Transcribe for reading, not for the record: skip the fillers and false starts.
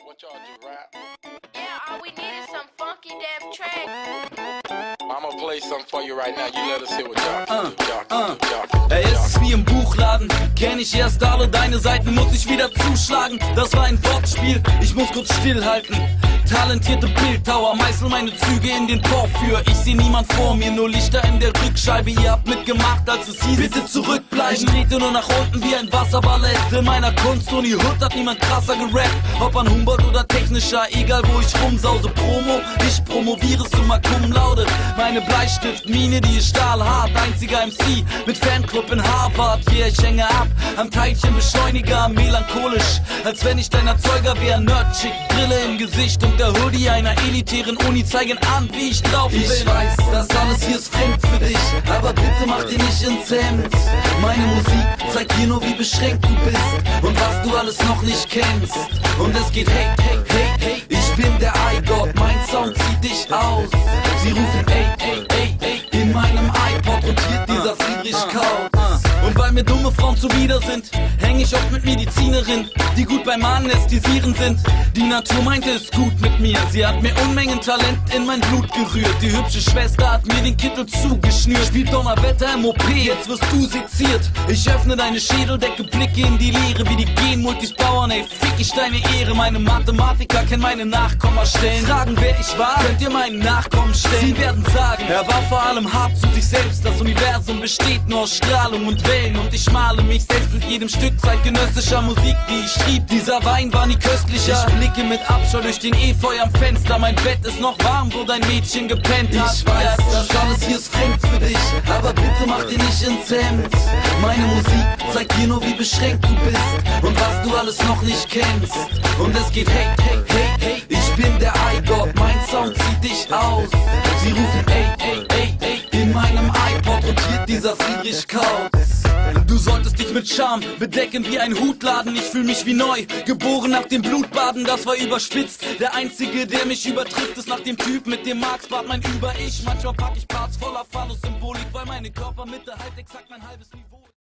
What y'all do, rap? Yeah, all we need is some funky damn track. I'ma play something for you right now. You let us hear what y'all do. Ey, es ist wie im Buchladen, kenn ich erst alle deine Seiten, muss ich wieder zuschlagen. Das war ein Wortspiel, ich muss kurz stillhalten. Talentierte Bildhauer, meißel meine Züge in den Porphyr. Ich seh niemand vor mir, nur Lichter in der Rückscheibe. Ihr habt mitgemacht, als es hieß, bitte zurückbleiben. Ich trete nur nach unten wie ein Wasserballett. In meiner Kunst und die Hood hat niemand krasser gerappt. Ob an Humboldt oder technischer, egal wo ich rumsause. Promo, ich promoviere summa cum laude. Meine Bleistiftmine, die ist stahlhart. Einziger MC mit Fanclub in Harvard. Yeah, ich hänge ab am Teilchenbeschleuniger, melancholisch, als wenn ich dein Erzeuger wäre. Nerdchick, Brille im Gesicht und der Hoodie einer elitären Uni zeigen an, wie ich drauf bin. Ich weiß, das alles hier ist fremd für dich, aber bitte mach dir nicht ins Hemd. Meine Musik zeigt dir nur, wie beschränkt du bist und was du alles noch nicht kennst. Und es geht hey, hey, hey, hey, ich bin der iGod, mein Sound zieht dich aus. Sie rufen ey, ey, ey, ey, in meinem iPod rotiert dieser Friedrich Kautz. Und weil mir dumme Frauen zuwider sind, häng ich oft mit Medizinerinnen, die gut beim Anästhesieren sind. Die Natur meinte es gut mit mir, sie hat mir Unmengen Talent in mein Blut gerührt. Die hübsche Schwester hat mir den Kittel zugeschnürt. Spielt Donnerwetter im OP, jetzt wirst du seziert. Ich öffne deine Schädeldecke, blicke in die Leere, wie die Genmultis bauen, ey, fick ich deine Ehre. Meine Mathematiker kennen meine Nachkommastellen. Fragen, wer ich war, könnt ihr meinen Nachkommen stellen. Sie werden sagen, er war vor allem hart zu sich selbst. Das Universum besteht nur aus Strahlung und Wellen. Und ich male mich selbst mit jedem Stück zeitgenössischer Musik, die ich schrieb. Dieser Wein war nie köstlicher. Ich blicke mit Abscheu durch den Efeu am Fenster. Mein Bett ist noch warm, wo dein Mädchen gepennt hat. Ich weiß, das alles hier ist fremd für dich, aber bitte mach dir nicht ins Hemd. Meine Musik zeigt dir nur, wie beschränkt du bist und was du alles noch nicht kennst. Und es geht hey, hey, hey, hey, ich bin der iGod, mein Sound zieht dich aus. Sie rufen ey, ey, ey, ey, in meinem iPod rotiert dieser Friedrich Kautz. Du solltest dich mit Charme bedecken wie ein Hutladen. Ich fühl mich wie neu, geboren nach dem Blutbaden, das war überspitzt. Der einzige, der mich übertrifft, ist nach dem Typ mit dem Marx-Bart mein Über-Ich. Manchmal pack ich Parts voller Phallus-Symbolik, weil meine Körpermitte halt exakt mein halbes Niveau